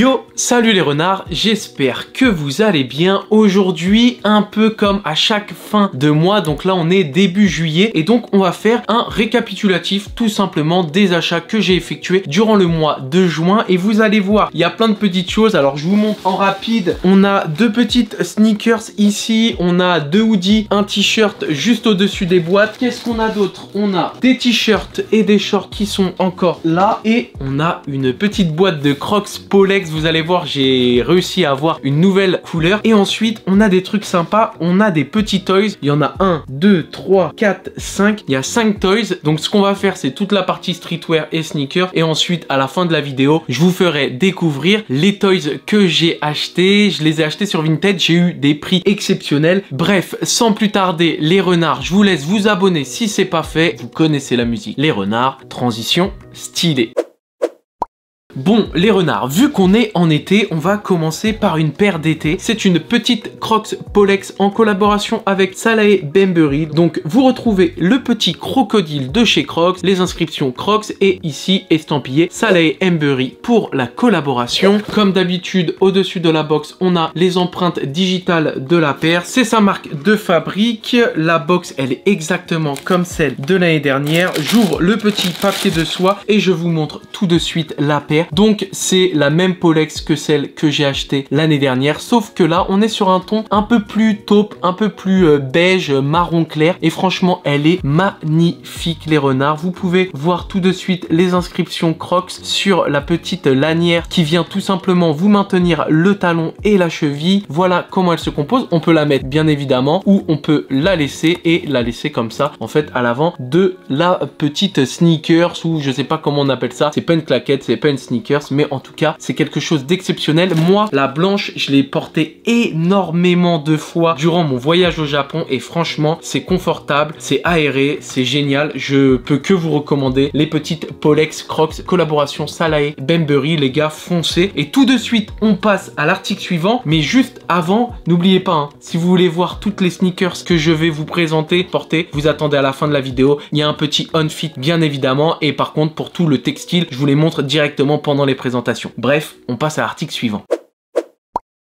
Yo, salut les renards, j'espère que vous allez bien. Aujourd'hui, un peu comme à chaque fin de mois, donc là on est début juillet et donc on va faire un récapitulatif tout simplement des achats que j'ai effectués durant le mois de juin et vous allez voir, il y a plein de petites choses. Alors je vous montre en rapide, on a deux petites sneakers ici, on a deux hoodies, un t-shirt juste au-dessus des boîtes. Qu'est-ce qu'on a d'autre? On a des t-shirts et des shorts qui sont encore là et on a une petite boîte de Crocs Polex. Vous allez voir, j'ai réussi à avoir une nouvelle couleur. Et ensuite, on a des trucs sympas. On a des petits toys. Il y en a 1, 2, 3, 4, 5. Il y a 5 toys. Donc, ce qu'on va faire, c'est toute la partie streetwear et sneakers. Et ensuite, à la fin de la vidéo, je vous ferai découvrir les toys que j'ai achetés. Je les ai achetés sur Vinted. J'ai eu des prix exceptionnels. Bref, sans plus tarder, les renards, je vous laisse vous abonner si c'est pas fait. Vous connaissez la musique. Les renards, transition stylée. Bon, les renards, vu qu'on est en été, on va commencer par une paire d'été. C'est une petite Crocs Polex en collaboration avec Salae Bembury. Donc, vous retrouvez le petit crocodile de chez Crocs, les inscriptions Crocs et ici estampillé Salae Bembury pour la collaboration. Comme d'habitude, au-dessus de la box, on a les empreintes digitales de la paire. C'est sa marque de fabrique. La box, elle est exactement comme celle de l'année dernière. J'ouvre le petit papier de soie et je vous montre tout de suite la paire. Donc c'est la même Polex que celle que j'ai achetée l'année dernière, sauf que là on est sur un ton un peu plus taupe, un peu plus beige, marron clair, et franchement elle est magnifique les renards. Vous pouvez voir tout de suite les inscriptions Crocs sur la petite lanière qui vient tout simplement vous maintenir le talon et la cheville. Voilà comment elle se compose. On peut la mettre bien évidemment ou on peut la laisser et la laisser comme ça en fait à l'avant de la petite sneakers, ou je sais pas comment on appelle ça. C'est pas une claquette, c'est pas une sneakers, mais en tout cas c'est quelque chose d'exceptionnel. Moi la blanche je l'ai portée énormément de fois durant mon voyage au Japon et franchement c'est confortable, c'est aéré, c'est génial. Je peux que vous recommander les petites Polex Crocs collaboration Salae Bembury. Les gars, foncez. Et tout de suite on passe à l'article suivant, mais juste avant n'oubliez pas hein, si vous voulez voir toutes les sneakers que je vais vous présenter, porter, vous attendez à la fin de la vidéo. Il y a un petit on-fit bien évidemment, et par contre pour tout le textile je vous les montre directement pendant les présentations. Bref, on passe à l'article suivant.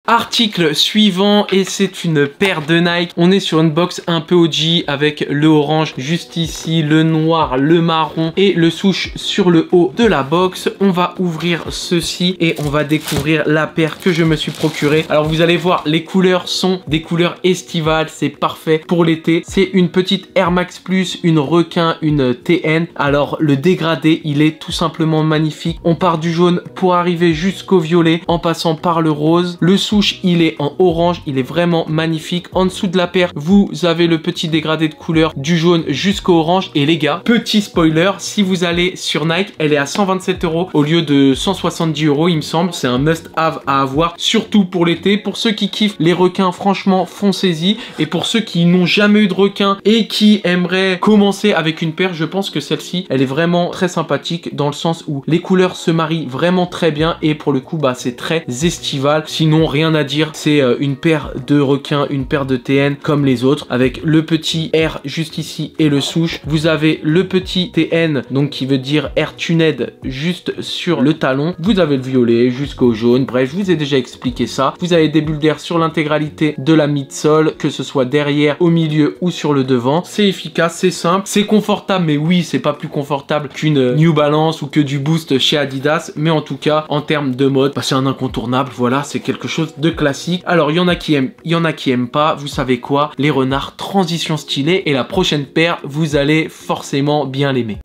Article suivant, et c'est une paire de Nike. On est sur une box un peu OG avec le orange juste ici, le noir, le marron et le souche sur le haut de la box. On va ouvrir ceci et on va découvrir la paire que je me suis procurée. Alors vous allez voir, les couleurs sont des couleurs estivales, c'est parfait pour l'été. C'est une petite Air Max Plus, une requin, une TN. Alors le dégradé, il est tout simplement magnifique. On part du jaune pour arriver jusqu'au violet en passant par le rose. Le souche il est en orange, il est vraiment magnifique. En dessous de la paire, vous avez le petit dégradé de couleur du jaune jusqu'au orange. Et les gars, petit spoiler, si vous allez sur Nike, elle est à 127 € au lieu de 170 € il me semble. C'est un must-have à avoir, surtout pour l'été. Pour ceux qui kiffent les requins, franchement, foncez-y. Et pour ceux qui n'ont jamais eu de requin et qui aimeraient commencer avec une paire, je pense que celle-ci, elle est vraiment très sympathique dans le sens où les couleurs se marient vraiment très bien et pour le coup, bah, c'est très estival. Sinon, rien à dire, c'est une paire de requins, une paire de TN comme les autres, avec le petit R juste ici et le souche. Vous avez le petit TN, donc qui veut dire Air Tuned, juste sur le talon. Vous avez le violet jusqu'au jaune. Bref, je vous ai déjà expliqué ça. Vous avez des bulles d'air sur l'intégralité de la midsole, que ce soit derrière, au milieu ou sur le devant. C'est efficace, c'est simple, c'est confortable, mais oui, c'est pas plus confortable qu'une New Balance ou que du Boost chez Adidas, mais en tout cas, en termes de mode, bah, c'est un incontournable. Voilà, c'est quelque chose de classique. Alors il y en a qui aiment, il y en a qui aiment pas. Vous savez quoi, les renards, transition stylée, et la prochaine paire vous allez forcément bien l'aimer.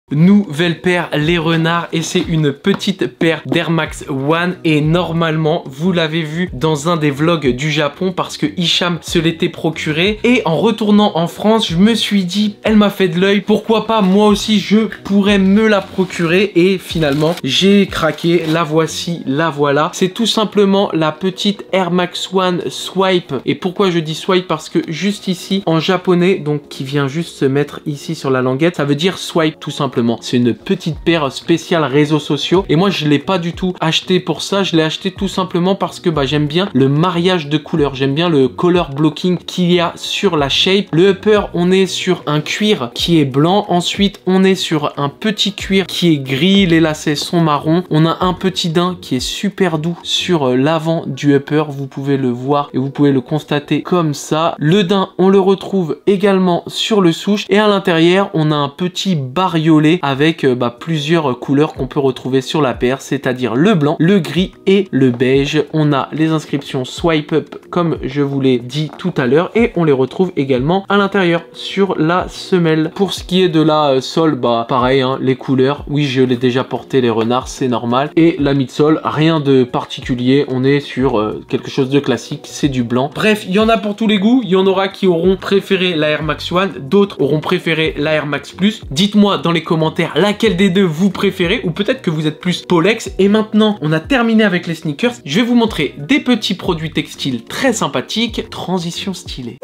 Nouvelle paire les renards, et c'est une petite paire d'Air Max One, et normalement vous l'avez vu dans un des vlogs du Japon parce que Hicham se l'était procuré, et en retournant en France je me suis dit elle m'a fait de l'œil, pourquoi pas moi aussi je pourrais me la procurer, et finalement j'ai craqué. La voici, la voilà. C'est tout simplement la petite Air Max One Swipe. Et pourquoi je dis swipe? Parce que juste ici en japonais, donc qui vient juste se mettre ici sur la languette, ça veut dire swipe tout simplement. simplement. C'est une petite paire spéciale réseaux sociaux et moi je l'ai pas du tout acheté pour ça, je l'ai acheté tout simplement parce que j'aime bien le mariage de couleurs, j'aime bien le color blocking qu'il y a sur la shape. Le upper, on est sur un cuir qui est blanc, ensuite on est sur un petit cuir qui est gris, les lacets sont marrons, on a un petit daim qui est super doux sur l'avant du upper, vous pouvez le voir et vous pouvez le constater comme ça. Le daim, on le retrouve également sur le souche et à l'intérieur on a un petit bariolé avec plusieurs couleurs qu'on peut retrouver sur la paire, c'est-à-dire le blanc, le gris et le beige. On a les inscriptions swipe up comme je vous l'ai dit tout à l'heure et on les retrouve également à l'intérieur sur la semelle. Pour ce qui est de la sole, pareil, hein, les couleurs, oui je l'ai déjà porté les renards, c'est normal. Et la midsole, rien de particulier, on est sur quelque chose de classique, c'est du blanc. Bref, il y en a pour tous les goûts, il y en aura qui auront préféré la Air Max One, d'autres auront préféré la Air Max Plus. Dites-moi dans les commentaires laquelle des deux vous préférez ou peut-être que vous êtes plus Polex. Et maintenant, on a terminé avec les sneakers. Je vais vous montrer des petits produits textiles très sympathiques. Transition stylée.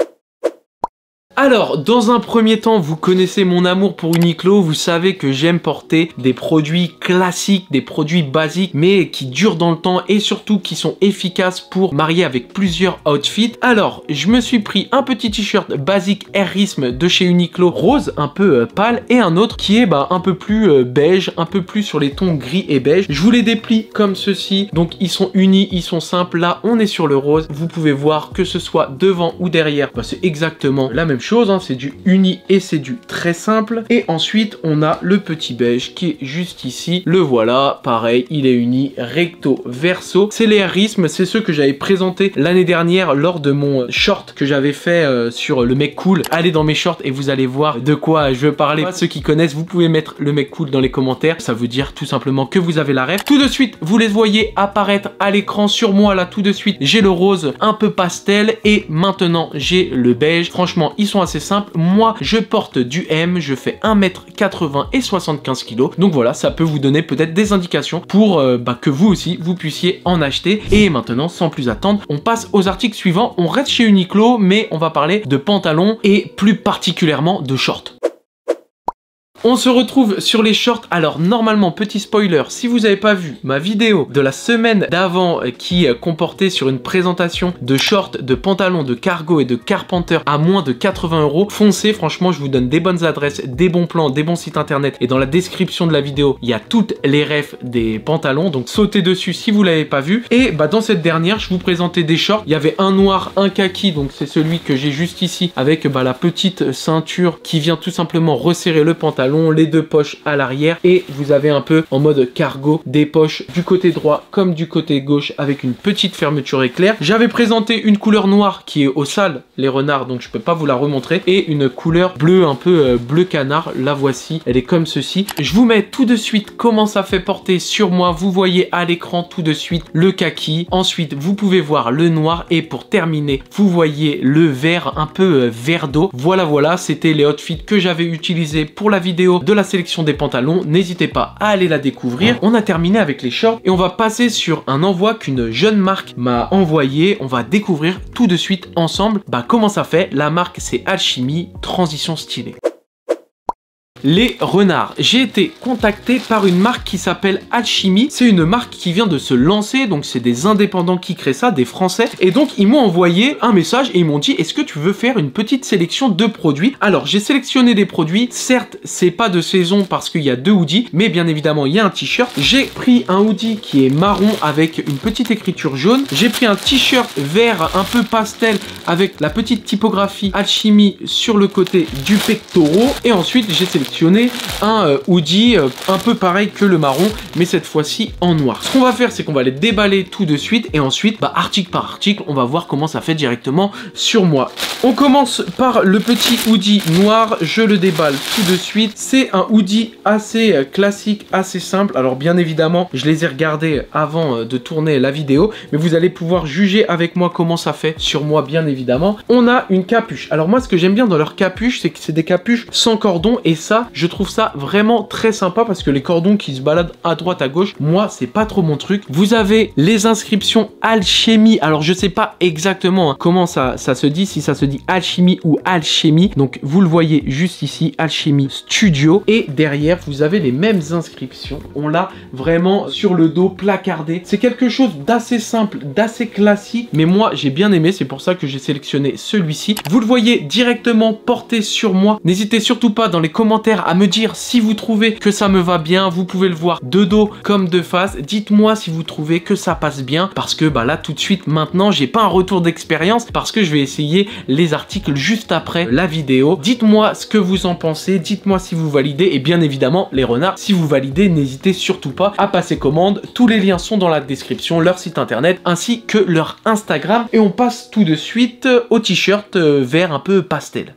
Alors, dans un premier temps, vous connaissez mon amour pour Uniqlo, vous savez que j'aime porter des produits classiques, des produits basiques, mais qui durent dans le temps et surtout qui sont efficaces pour marier avec plusieurs outfits. Alors, je me suis pris un petit t-shirt basique Airisme de chez Uniqlo, rose, un peu pâle, et un autre qui est un peu plus beige, un peu plus sur les tons gris et beige. Je vous les déplie comme ceci, donc ils sont unis, ils sont simples. Là, on est sur le rose, vous pouvez voir que ce soit devant ou derrière, c'est exactement la même chose, hein, c'est du uni et c'est du très simple. Et ensuite on a le petit beige qui est juste ici, le voilà, pareil, il est uni recto verso. C'est les Airisme, c'est ceux que j'avais présenté l'année dernière lors de mon short que j'avais fait sur le mec cool. Allez dans mes shorts et vous allez voir de quoi je veux parler. Ceux qui connaissent, vous pouvez mettre le mec cool dans les commentaires, ça veut dire tout simplement que vous avez la ref. Tout de suite vous les voyez apparaître à l'écran sur moi là, tout de suite j'ai le rose un peu pastel et maintenant j'ai le beige. Franchement ils sont assez simples. Moi je porte du M, je fais 1m80 et 75 kg, donc voilà, ça peut vous donner peut-être des indications pour que vous aussi vous puissiez en acheter. Et maintenant sans plus attendre, on passe aux articles suivants. On reste chez Uniqlo mais on va parler de pantalons et plus particulièrement de shorts. On se retrouve sur les shorts. Alors normalement, petit spoiler, si vous n'avez pas vu ma vidéo de la semaine d'avant qui comportait sur une présentation de shorts, de pantalons, de cargo et de Carpenter à moins de 80 €, foncez, franchement je vous donne des bonnes adresses, des bons plans, des bons sites internet et dans la description de la vidéo, il y a toutes les refs des pantalons, donc sautez dessus si vous l'avez pas vu. Et dans cette dernière, je vous présentais des shorts, il y avait un noir, un kaki, donc c'est celui que j'ai juste ici avec la petite ceinture qui vient tout simplement resserrer le pantalon, les deux poches à l'arrière et vous avez un peu en mode cargo des poches du côté droit comme du côté gauche avec une petite fermeture éclair. J'avais présenté une couleur noire qui est au sale les renards, donc je peux pas vous la remontrer, et une couleur bleue, un peu bleu canard, la voici, elle est comme ceci. Je vous mets tout de suite comment ça fait porter sur moi. Vous voyez à l'écran tout de suite le kaki, ensuite vous pouvez voir le noir et pour terminer vous voyez le vert, un peu vert d'eau. Voilà, c'était les outfits que j'avais utilisés pour la vidéo de la sélection des pantalons, n'hésitez pas à aller la découvrir. On a terminé avec les shorts et on va passer sur un envoi qu'une jeune marque m'a envoyé. On va découvrir tout de suite ensemble comment ça fait. La marque c'est Alchemy, transition stylée. Les renards. J'ai été contacté par une marque qui s'appelle Alchemy. C'est une marque qui vient de se lancer, donc c'est des indépendants qui créent ça, des Français. Et donc ils m'ont envoyé un message et ils m'ont dit: est-ce que tu veux faire une petite sélection de produits? Alors j'ai sélectionné des produits. Certes, c'est pas de saison parce qu'il y a deux hoodies, mais bien évidemment il y a un t-shirt. J'ai pris un hoodie qui est marron avec une petite écriture jaune. J'ai pris un t-shirt vert un peu pastel avec la petite typographie Alchemy sur le côté du pectoral. Et ensuite j'ai sélectionné un hoodie un peu pareil que le marron mais cette fois-ci en noir. Ce qu'on va faire c'est qu'on va les déballer tout de suite et ensuite article par article on va voir comment ça fait directement sur moi. On commence par le petit hoodie noir, je le déballe tout de suite. C'est un hoodie assez classique, assez simple. Alors bien évidemment je les ai regardés avant de tourner la vidéo mais vous allez pouvoir juger avec moi comment ça fait sur moi bien évidemment. On a une capuche. Alors moi ce que j'aime bien dans leur capuche c'est que c'est des capuches sans cordon et ça ça, je trouve ça vraiment très sympa parce que les cordons qui se baladent à droite à gauche, moi c'est pas trop mon truc. Vous avez les inscriptions alchimie. Alors je sais pas exactement hein, comment ça se dit, si ça se dit alchimie ou alchimie. Donc vous le voyez juste ici, alchimie studio. Et derrière vous avez les mêmes inscriptions. On l'a vraiment sur le dos placardé. C'est quelque chose d'assez simple, d'assez classique, mais moi j'ai bien aimé. C'est pour ça que j'ai sélectionné celui-ci. Vous le voyez directement porté sur moi. N'hésitez surtout pas dans les commentaires à me dire si vous trouvez que ça me va bien. Vous pouvez le voir de dos comme de face. Dites-moi si vous trouvez que ça passe bien, parce que bah là tout de suite maintenant j'ai pas un retour d'expérience parce que je vais essayer les articles juste après la vidéo. Dites-moi ce que vous en pensez, dites-moi si vous validez, et bien évidemment les renards, si vous validez, n'hésitez surtout pas à passer commande. Tous les liens sont dans la description, leur site internet ainsi que leur Instagram. Et on passe tout de suite au t-shirt vert un peu pastel.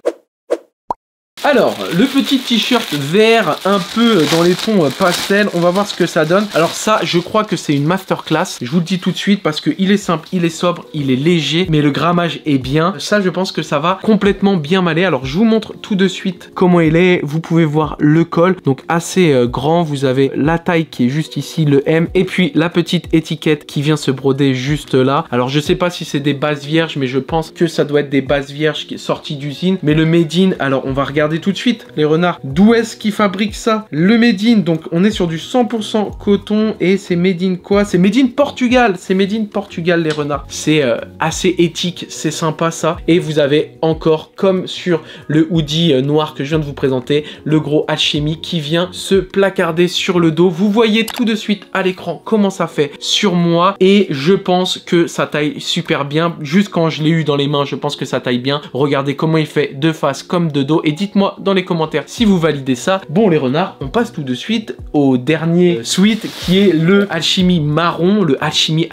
Alors, le petit t-shirt vert un peu dans les tons pastel, on va voir ce que ça donne. Alors ça, je crois que c'est une masterclass. Je vous le dis tout de suite parce qu'il est simple, il est sobre, il est léger, mais le grammage est bien. Ça, je pense que ça va complètement bien m'aller. Alors, je vous montre tout de suite comment il est. Vous pouvez voir le col, donc assez grand. Vous avez la taille qui est juste ici, le M, et puis la petite étiquette qui vient se broder juste là. Alors, je sais pas si c'est des bases vierges, mais je pense que ça doit être des bases vierges qui est sorties d'usine. Mais le Made in, alors on va regarder tout de suite les renards, d'où est-ce qu'ils fabriquent ça? Le Made in, donc on est sur du 100% coton, et c'est Made in quoi? C'est Made in Portugal, c'est Made in Portugal les renards. C'est assez éthique, c'est sympa ça. Et vous avez encore, comme sur le hoodie noir que je viens de vous présenter, le gros alchimie qui vient se placarder sur le dos. Vous voyez tout de suite à l'écran comment ça fait sur moi, et je pense que ça taille super bien. Juste quand je l'ai eu dans les mains, je pense que ça taille bien. Regardez comment il fait de face comme de dos, et dites-moi dans les commentaires si vous validez ça. Bon les renards, on passe tout de suite au dernier suite qui est le alchimie marron, le alchimie,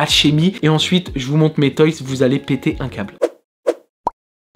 et ensuite je vous montre mes toys, vous allez péter un câble.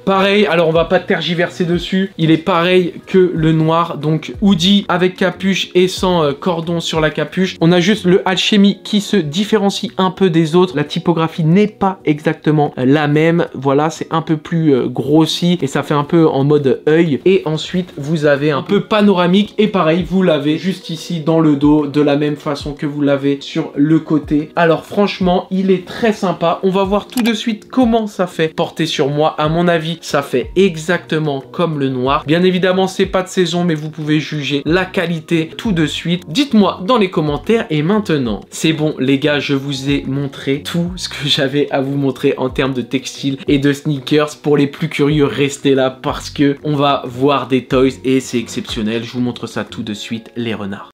Pareil, alors on va pas tergiverser dessus, il est pareil que le noir, donc hoodie avec capuche et sans cordon sur la capuche. On a juste le alchimie qui se différencie un peu des autres, la typographie n'est pas exactement la même, voilà, c'est un peu plus grossi et ça fait un peu en mode œil. Et ensuite vous avez un peu panoramique, et pareil, vous l'avez juste ici dans le dos de la même façon que vous l'avez sur le côté. Alors franchement, il est très sympa, on va voir tout de suite comment ça fait porter sur moi. À mon avis, ça fait exactement comme le noir. Bien évidemment, c'est pas de saison, mais vous pouvez juger la qualité tout de suite. Dites-moi dans les commentaires. Et maintenant, c'est bon les gars, je vous ai montré tout ce que j'avais à vous montrer en termes de textile et de sneakers. Pour les plus curieux, restez là parce que on va voir des toys et c'est exceptionnel. Je vous montre ça tout de suite, les renards.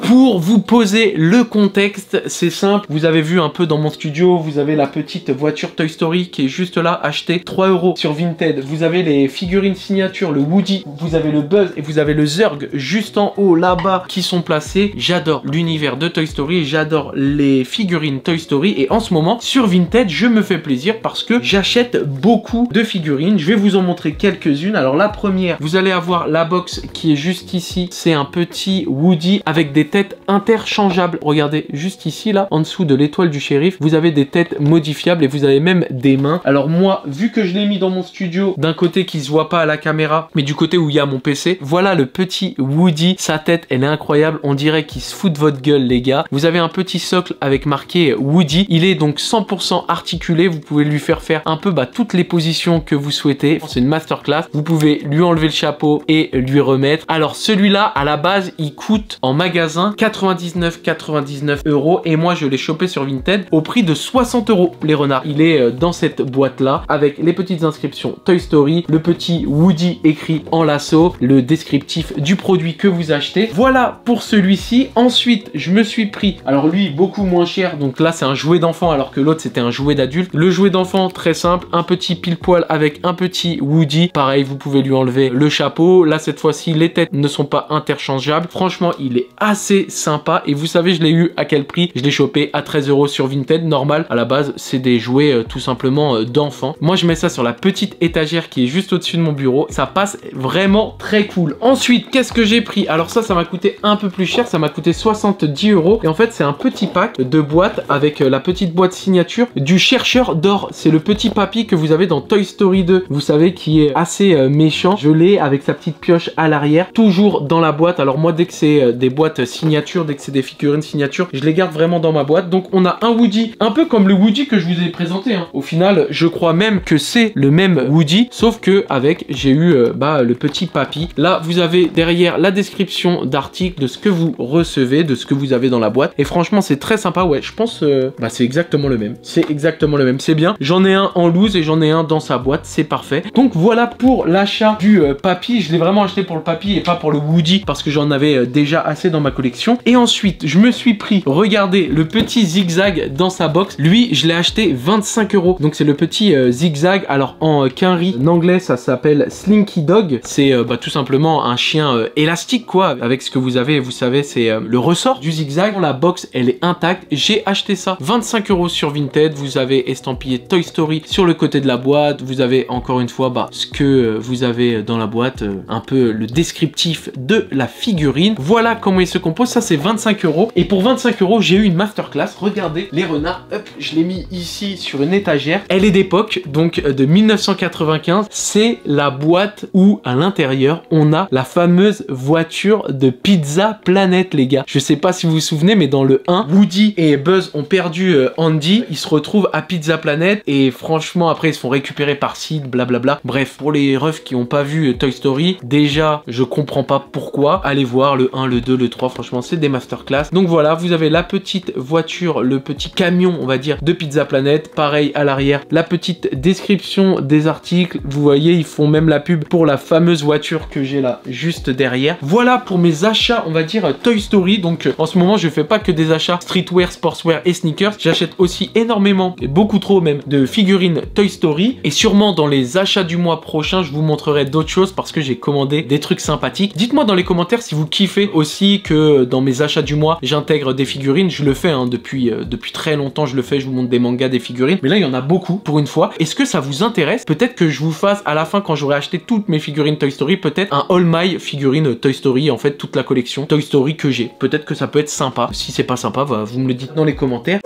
Pour vous poser le contexte, c'est simple, vous avez vu un peu dans mon studio, vous avez la petite voiture Toy Story qui est juste là, achetée 3 € sur Vinted. Vous avez les figurines signature, le Woody, vous avez le Buzz et vous avez le Zurg juste en haut là-bas qui sont placés. J'adore l'univers de Toy Story, j'adore les figurines Toy Story, et en ce moment sur Vinted, je me fais plaisir parce que j'achète beaucoup de figurines. Je vais vous en montrer quelques-unes. Alors la première, vous allez avoir la box qui est juste ici, c'est un petit Woody avec des têtes interchangeables. Regardez juste ici là, en dessous de l'étoile du shérif, vous avez des têtes modifiables et vous avez même des mains. Alors moi, vu que je l'ai mis dans mon studio d'un côté qui se voit pas à la caméra, mais du côté où il y a mon PC, voilà le petit Woody. Sa tête, elle est incroyable, on dirait qu'il se fout de votre gueule les gars. Vous avez un petit socle avec marqué Woody, il est donc 100% articulé, vous pouvez lui faire un peu toutes les positions que vous souhaitez. C'est une masterclass, vous pouvez lui enlever le chapeau et lui remettre. Alors celui-là, à la base, il coûte en magasin 99,99 € et moi je l'ai chopé sur Vinted au prix de 60 € les renards. Il est dans cette boîte là avec les petites inscriptions Toy Story, le petit Woody écrit en lasso, le descriptif du produit que vous achetez. Voilà pour celui-ci. Ensuite je me suis pris, alors lui beaucoup moins cher, donc là c'est un jouet d'enfant alors que l'autre c'était un jouet d'adulte. Le jouet d'enfant très simple, un petit pile poil avec un petit Woody, pareil vous pouvez lui enlever le chapeau. Là cette fois-ci les têtes ne sont pas interchangeables, franchement il est assez c'est sympa. Et vous savez, je l'ai eu à quel prix? Je l'ai chopé à 13 € sur Vinted. Normal, à la base, c'est des jouets tout simplement d'enfants. Moi, je mets ça sur la petite étagère qui est juste au-dessus de mon bureau. Ça passe vraiment très cool. Ensuite, qu'est-ce que j'ai pris? Alors ça m'a coûté un peu plus cher. Ça m'a coûté 70 €. Et en fait, c'est un petit pack de boîtes avec la petite boîte signature du chercheur d'or. C'est le petit papy que vous avez dans Toy Story 2. Vous savez, qui est assez méchant. Je l'ai avec sa petite pioche à l'arrière. Toujours dans la boîte. Alors moi, dès que c'est des boîtes signature, dès que c'est des figurines signature, je les garde vraiment dans ma boîte. Donc on a un Woody, un peu comme le Woody que je vous ai présenté. Au final, je crois même que c'est le même Woody, sauf que avec, j'ai eu le petit papy. Là, vous avez derrière la description d'article de ce que vous recevez, de ce que vous avez dans la boîte. Et franchement, c'est très sympa. Ouais, je pense, c'est exactement le même. C'est exactement le même. C'est bien. J'en ai un en loose et j'en ai un dans sa boîte. C'est parfait. Donc voilà pour l'achat du papy. Je l'ai vraiment acheté pour le papy et pas pour le Woody parce que j'en avais déjà assez dans ma collection. Et ensuite, je me suis pris, regardez, le petit zigzag dans sa box. Lui, je l'ai acheté 25 €. Donc c'est le petit zigzag. Alors en quinri, en anglais, ça s'appelle Slinky Dog. C'est tout simplement un chien élastique quoi. Avec ce que vous avez, vous savez, c'est le ressort du zigzag. La box, elle est intacte. J'ai acheté ça 25 € sur Vinted. Vous avez estampillé Toy Story sur le côté de la boîte. Vous avez encore une fois ce que vous avez dans la boîte, un peu le descriptif de la figurine. Voilà comment il se compose. Ça, c'est 25 €. Et pour 25 €, j'ai eu une masterclass. Regardez les renards. Hop, je l'ai mis ici sur une étagère. Elle est d'époque, donc de 1995. C'est la boîte où, à l'intérieur, on a la fameuse voiture de Pizza Planet, les gars. Je sais pas si vous vous souvenez, mais dans le 1, Woody et Buzz ont perdu Andy. Ils se retrouvent à Pizza Planet et franchement, après, ils se font récupérer par Sid, blablabla. Bref, pour les refs qui n'ont pas vu Toy Story, déjà, je comprends pas pourquoi. Allez voir le 1, le 2, le 3. Franchement, c'est des masterclass. Donc voilà, vous avez la petite voiture, le petit camion, on va dire, de Pizza Planet. Pareil à l'arrière, la petite description des articles. Vous voyez, ils font même la pub pour la fameuse voiture que j'ai là, juste derrière. Voilà pour mes achats, on va dire, Toy Story. Donc en ce moment, je fais pas que des achats streetwear, sportswear et sneakers. J'achète aussi énormément, et beaucoup trop même, de figurines Toy Story. Et sûrement dans les achats du mois prochain, je vous montrerai d'autres choses parce que j'ai commandé des trucs sympathiques. Dites-moi dans les commentaires si vous kiffez aussi que dans mes achats du mois, j'intègre des figurines. Je le fais depuis très longtemps, je le fais, je vous montre des mangas, des figurines. Mais là, il y en a beaucoup pour une fois. Est-ce que ça vous intéresse? Peut-être que je vous fasse à la fin, quand j'aurai acheté toutes mes figurines Toy Story, peut-être un All My figurine Toy Story, en fait, toute la collection Toy Story que j'ai. Peut-être que ça peut être sympa. Si c'est pas sympa, vous me le dites dans les commentaires.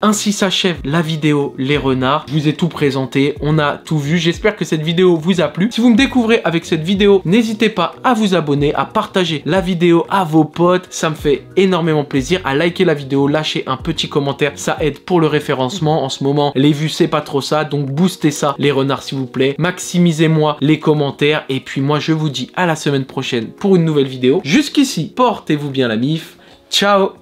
Ainsi s'achève la vidéo Les Renards. Je vous ai tout présenté, on a tout vu. J'espère que cette vidéo vous a plu. Si vous me découvrez avec cette vidéo, n'hésitez pas à vous abonner, à partager la vidéo à vos potes. Ça me fait énormément plaisir. À liker la vidéo, lâcher un petit commentaire. Ça aide pour le référencement. En ce moment, les vues, c'est pas trop ça. Donc boostez ça, les renards, s'il vous plaît. Maximisez-moi les commentaires. Et puis moi, je vous dis à la semaine prochaine pour une nouvelle vidéo. Jusqu'ici, portez-vous bien la mif. Ciao!